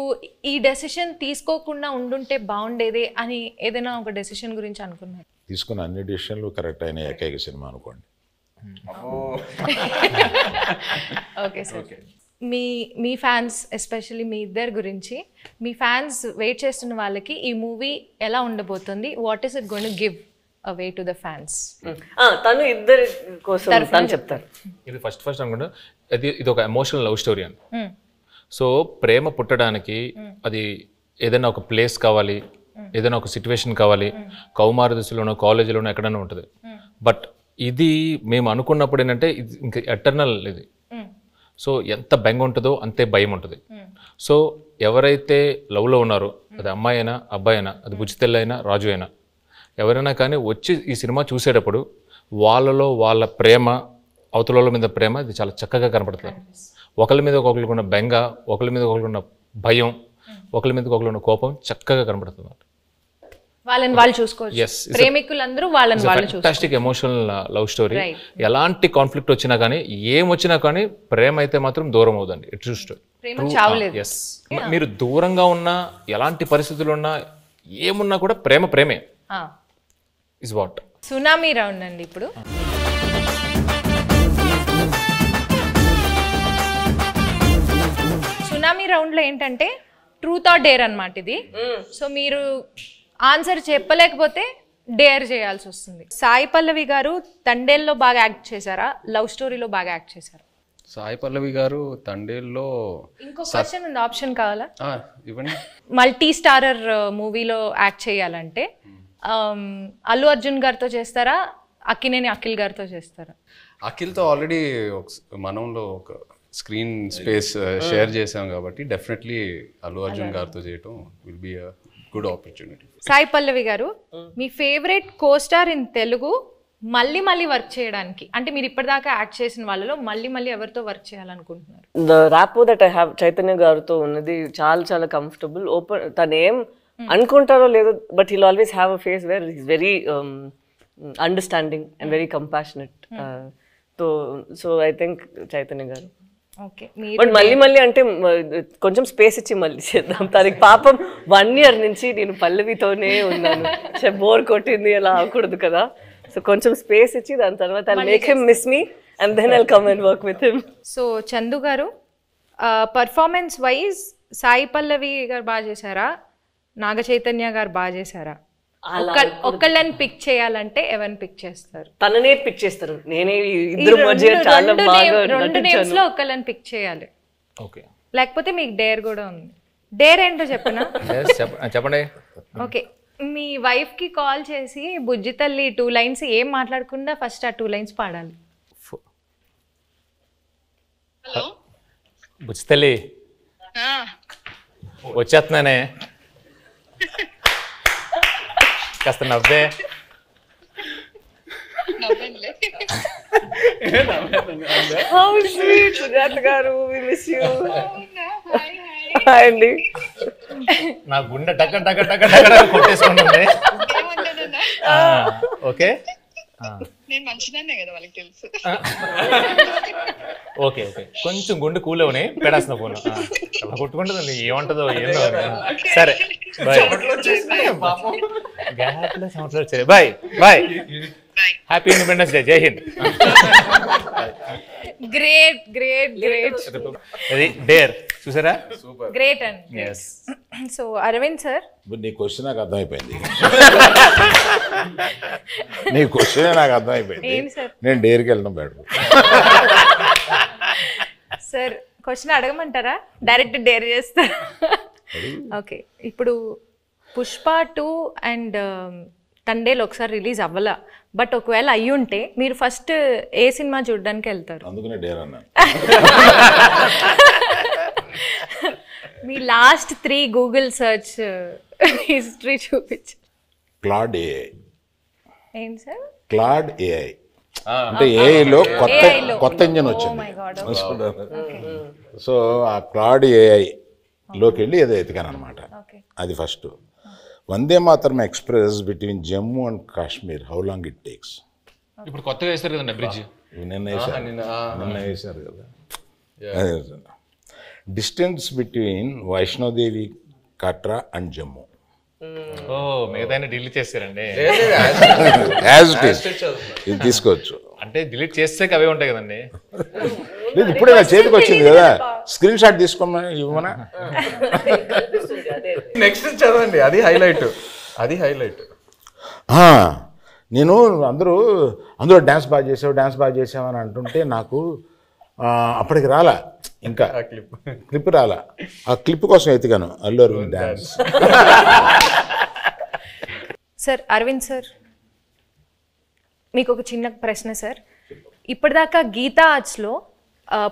ఈ డెసిషన్ తీసుకోకుండా ఉండుంటే బాగుండేది అని ఏదైనా ఒక డెసిషన్ గురించి అనుకున్నారు? తీసుకున్న అన్ని డిసిషన్లు కరెక్ట్ అయిన ఏకైక సినిమా అనుకోండి. Okay sir. మీ ఫ్యాన్స్ ఎస్పెషల్లీ మీ ఇద్దరి గురించి, మీ ఫ్యాన్స్ వెయిట్ చేస్తున్న వాళ్ళకి ఈ మూవీ ఎలా ఉండబోతుంది? What is it going to give away to the fans? తను ఇద్దరి కోసం తను చెప్తారు. ఇది ఫస్ట్ అనుకుంటా ఇది ఒక ఎమోషనల్ లవ్ స్టోరీ అని. సో ప్రేమ పుట్టడానికి అది ఏదైనా ఒక ప్లేస్ కావాలి, ఏదైనా ఒక సిచ్యువేషన్ కావాలి, కౌమార దశలోనో కాలేజీలోనో ఎక్కడైనా ఉంటుంది. బట్ ఇది మేము అనుకున్నప్పుడు ఏంటంటే ఇది ఇంకా ఎటర్నల్ ఇది. సో ఎంత బెంగ ఉంటుందో అంతే భయం ఉంటుంది. సో ఎవరైతే లవ్లో ఉన్నారో, అది అమ్మాయి అయినా అబ్బాయి అయినా, అది బుజ్జితెల్లి అయినా రాజు అయినా, ఎవరైనా కానీ వచ్చి ఈ సినిమా చూసేటప్పుడు వాళ్ళలో వాళ్ళ ప్రేమ, అవతల మీద ప్రేమ ఇది చాలా చక్కగా కనపడుతుంది. ఒకరి మీద ఒకరికి ఉన్న బెంగ, ఒకరి మీద ఒకరికి ఉన్న భయం, ఒకరి మీద ఒకరికి ఉన్న కోపం చక్కగా కనపడుతుంది. వాళ్ళని వాళ్ళు చూసుకోవచ్చు. ప్రేమికులందరూ వాళ్ళని వాళ్ళు చూసుకోవచ్చు. Fantastic emotional love story. ఎలాంటి కాన్ఫ్లిక్ట్ వచ్చినా కానీ, ఏమొచ్చినా కానీ ప్రేమ అయితే మాత్రం దూరం అవుదండి. It true story. ఎస్, మీరు దూరంగా ఉన్నా, ఎలాంటి పరిస్థితులు ఉన్నా, ఏమున్నా కూడా ప్రేమే ఇస్ వాట్. సునామీ రౌండ్ అండి ఇప్పుడు. సునామీ రౌండ్లో ఏంటంటే ట్రూత్ ఆర్ డేర్ అన్నమాట ఇది. సో మీరు ఆన్సర్ చెప్పలేకపోతే డేర్ చేయాల్సి వస్తుంది. సాయి పల్లవి గారు తండేల్లో బాగా యాక్ట్ చేశారా, లవ్ స్టోరీలో బాగా యాక్ట్ చేశారా? సాయి పల్లవి గారు తండేల్లో ఇంకో క్వశ్చన్ ఉంది, ఆప్షన్ కావాలా? ఇవ్వండి. మల్టీ స్టారర్ మూవీలో యాక్ట్ చేయాలంటే అల్లు అర్జున్ గారితో చేస్తారా, అక్కినేని అఖిల్ గారితో చేస్తారా? అఖిల్తో ఆల్రెడీ మనంలో ఒక స్క్రీన్ స్పేస్ షేర్ చేసాం కాబట్టి డెఫినెట్లీ అల్లు అర్జున్ గారితో చేయటం will be a good opportunity. Sai Pallavi garu, మీ ఫేవరెట్ కోస్టార్ ఇన్ తెలుగు మళ్ళీ వర్క్ చేయడానికి, అంటే మీరు ఇప్పటిదాకా యాక్ట్ చేసిన వాళ్ళలో మళ్ళీ ఎవరితో వర్క్ చేయాలనుకుంటున్నారు? The rapport that I have Chaitanya గారితో ఉన్నది చాలా కంఫర్టబుల్. ఓపెన్, తను ఏం అనుకుంటారో లేదో, but he'll always have a face where is very understanding and very compassionate. So I think Chaitanya garu. Okay. But మళ్ళీ అంటే కొంచెం స్పేస్ ఇచ్చి మళ్ళీ చేద్దాం. తనకి పాపం 1 year నుంచి నేను పల్లవితోనే ఉన్నాను, బోర్ కొట్టింది, అలా అవ్వకూడదు కదా. సో కొంచెం స్పేస్ ఇచ్చి దాని తర్వాత I'll make him miss me and then I'll come and work with him. So Chandu గారు, పర్ఫార్మెన్స్ వైజ్ సాయి పల్లవి గారు బాగా చేశారా, నాగ చైతన్య గారు బాగా చేశారా? ఒక్కళ్ళని పిక్ చేయాలంటే ఎవరిని పిక్ చేస్తారు? తననే పిక్ చేస్తారు. నేనే ఇద్దరు మధ్య చాలా బాగా రెండు నేమ్స్ లో ఒక్కళ్ళని పిక్ చేయాలి. ఓకే, లేకపోతే మీకు డేర్ కూడా ఉంది. డేర్ ఏంటో చెప్పనా? చెప్పండి. ఓకే, మీ వైఫ్ కి కాల్ చేసి బుజ్జి తల్లి 2 lines ఏం మాట్లాడకుండా ఫస్ట్ ఆ 2 lines పాడాలి. హలో బుజ్జితల్లి, వచ్చేస్తున్నానే, కాస్త నవ్వే. How sweet, సుజాత గారు, we miss you. హాయ్ అండి. నా గుండె టక కొట్టేసుకుంటుంది. ఓకే, నేను మంచిదాన్నే కదా, వాళ్ళకి తెలుసు. ఓకే, కొంచెం గుండె కూల్ అవని పెడేస్తున్నా ఫోన్. అలా కొట్టుకుంటుంది, ఏమంటుందో ఏందో. సరే, బాయ్. గ్యాప్లో సంవత్సరాలు వచ్చాయి. Bye. Happy Independence Day. Jai Hind. Great. అది డేర్ చూసారా? గ్రేట్ అండి. సో అరవింద్ సార్, నీ క్వశ్చన్ నాకు అర్థమైపోయింది. నీ క్వశ్చనే నాకు అర్థమైపోయింది. నేను డేర్కి వెళ్ళడం బెటర్. సార్ క్వశ్చన్ అడగమంటారా, డైరెక్ట్ డేర్ చేస్తారా? ఓకే, ఇప్పుడు పుష్ప 2 అండ్ తండేలు ఒకసారి రిలీజ్ అవ్వాల, బట్ ఒకవేళ అయ్యి ఉంటే మీరు ఫస్ట్ ఏ సినిమా చూడడానికి వెళ్తారు? అందుకనే డేర్ అన్నా. మీ లాస్ట్ 3 గూగుల్ సర్చ్ హిస్టరీ చూపించు. Claude AI. ఏంటి సార్? క్లాడ్ ఏఐ అంటే ఏఐలో కొత్త ఇంజన్ వచ్చింది. సో ఆ క్లాడ్ ఏఐ లోకి వెళ్ళి ఏదో ఎతికాను అనమాట. అది first. Vande Mataram Express between Jammu and Kashmir, how long it takes? ఇప్పుడు కొత్తగా వేస్తారు కదండి బ్రిడ్జ్. నిన్న వేశారు కదా. Distance between Vaishno Devi Katra and Jammu ఓ మిగతా డిలీట్ చేస్తారండి. యాజ్ ఇట్ ఈస్ ఇది తీసుకోవచ్చు. అంటే డిలీట్ చేస్తే అవే ఉంటాయి కదండి. లేదు ఇప్పుడే నా చేతికి వచ్చింది కదా, స్క్రీన్ షాట్ తీసుకోమని ఇవ్వమనా. నెక్స్ట్ చదవండి, అది హైలైట్. నేను అందులో డ్యాన్స్ బాగా చేసావు అని అంటుంటే నాకు అప్పటికి రాలా, ఇంకా క్లిప్ రాలా. ఆ క్లిప్ కోసం ఎత్తిగాను Allu Aravind dance. Sir Aravind sir, మీకు ఒక చిన్న ప్రశ్న సార్. ఇప్పటిదాకా గీతా ఆర్ట్స్లో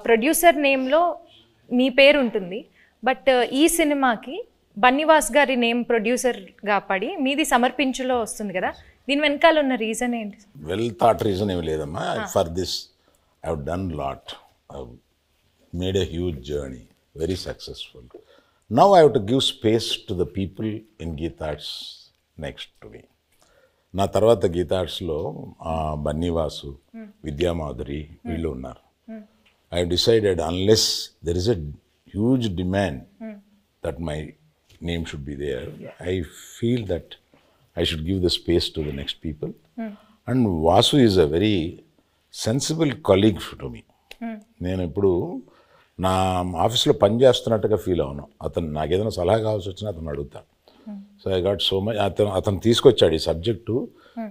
ప్రొడ్యూసర్ నేమ్లో మీ పేరు ఉంటుంది, బట్ ఈ సినిమాకి బన్నీవాస్ గారి నేమ్ ప్రొడ్యూసర్గా పడి మీది సమర్పించులో వస్తుంది కదా, దీని వెనకాల ఉన్న రీజన్ ఏంటి? వెల్ థాట్ రీజన్ ఏమి లేదమ్మా. For this I have done lot, made a huge journey, very successful. Now I have to give space to the people in Geetha Arts next to me. నా తర్వాత గీతా ఆర్ట్స్లో బన్నీవాసు, విద్యామాధురి వీళ్ళు ఉన్నారు. I decided unless there is a huge demand that my name should be there, I feel that I should give the space to the next people. And Vasu is a very sensible colleague to me. నేను ఇప్పుడు నా ఆఫీస్లో పనిచేస్తున్నట్టుగా feel అవును. అతను నాకు ఏదైనా సలహా కావాల్సి వచ్చినా అతను అడుగుతాను. So I got so much. అతను తీసుకొచ్చాడు ఈ సబ్జెక్టు,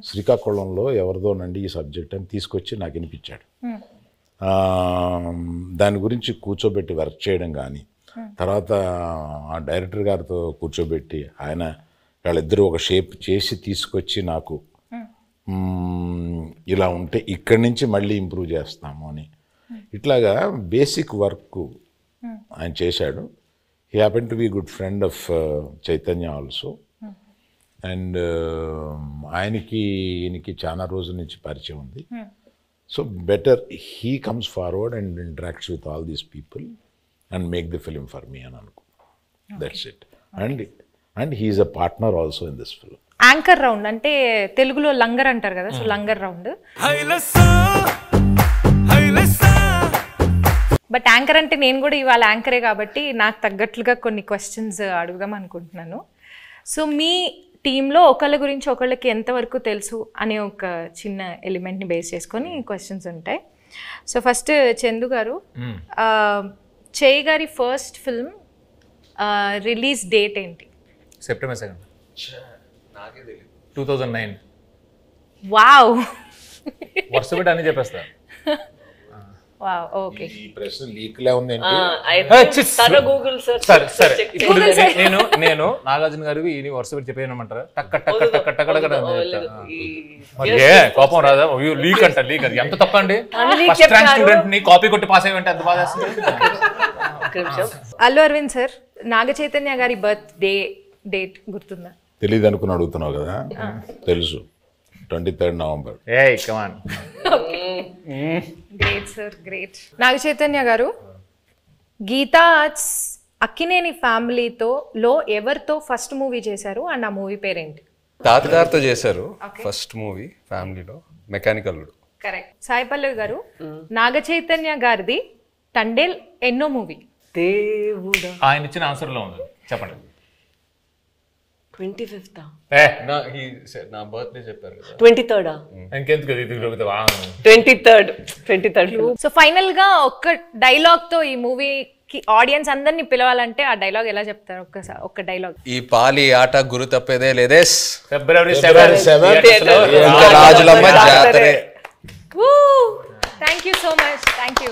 శ్రీకాకుళంలో ఎవరిదోనండి ఈ సబ్జెక్ట్ అని తీసుకొచ్చి నాకు వినిపించాడు. దాని గురించి కూర్చోబెట్టి వర్క్ చేయడం కానీ, తర్వాత ఆ డైరెక్టర్ గారితో కూర్చోబెట్టి ఆయన వాళ్ళిద్దరూ ఒక షేప్ చేసి తీసుకొచ్చి నాకు ఇలా ఉంటే ఇక్కడి నుంచి మళ్ళీ ఇంప్రూవ్ చేస్తాము అని ఇట్లాగా బేసిక్ వర్క్ ఆయన చేశాడు. He happen to be good friend of Chaitanya also. And ఈయనకి చాలా రోజుల నుంచి పరిచయం ఉంది. So better he comes forward and interacts with all these people and make the film for me అని అనుకో. That's it. And he is a partner also in this film. Anchor round అంటే తెలుగులో లంగర్ అంటారు కదా, so langar round. But anchor అంటే నేను కూడా ఇవాళ యాంకరే కాబట్టి నాకు తగ్గట్లుగా కొన్ని క్వశ్చన్స్ అడుగుదాం అనుకుంటున్నాను. సో మీ టీంలో ఒకళ్ళ గురించి ఒకళ్ళకి ఎంతవరకు తెలుసు అనే ఒక చిన్న ఎలిమెంట్ని బేస్ చేసుకొని క్వశ్చన్స్ ఉంటాయి. సో ఫస్ట్ చందు గారు, చేయి గారి ఫస్ట్ ఫిల్మ్ రిలీజ్ డేట్ ఏంటి? September 2nd 2009. వావ్, వరుస పెట్టి అని చెప్పేస్తా. Wow, okay. ఈ ప్రశ్న లీక్లే ఉంది. సరే ఇప్పుడు నేను నాగార్జున గారికి ఈ వరుస పెట్టి చెప్పేయమంటారా? టక్క టక్క టక్క టక్క కోపం రాదా? లీక్ అంట, లీక్ అది ఎంత తప్ప అండి. ఫస్ట్ ర్యాంక్ స్టూడెంట్ ని కాపీ కొట్టి పాస్ అయ్యంటే ఎంత బాధ వేస్తుంది. అల్లు అరవింద్ సార్, నాగ చైతన్య గారి బర్త్ డేట్ గుర్తుందా? తెలీదు అనుకుని అడుగుతున్నావు కదా, తెలుసు. 23rd November. Great sir, great. Naga Chaitanya garu, Geetha Arts Akkineni ఫ్యామిలీతో ఎవరితో ఫస్ట్ మూవీ చేశారు అండ్ ఆ మూవీ పేరేంటి? తాతగారితో చేశారు ఫస్ట్ మూవీ ఫ్యామిలీలో, మెకానికల్. కరెక్ట్. సాయి పల్లవి గారు, నాగ చైతన్య గారిది తండేల్ ఎన్నో మూవీ? దేవుడా, ఆయన ఇచ్చిన ఆన్సర్ లో ఉంది, చెప్పండి. 25th నా బర్త్డే చెప్పారు కదా, 23rd ఇంకెందుకు 23rd. సో ఫైనల్ గా ఒక్క డైలాగ్ తో ఈ మూవీకి ఆడియన్స్ అందరినీ పిలవాలంటే ఆ డైలాగ్ ఎలా చెప్తారు? ఒక్క డైలాగ్. ఈ పాలి ఆట గురు తప్పేదే లేదేస్, February 7th రాజులమ్మ జాతరే. Thank you so much, thank you.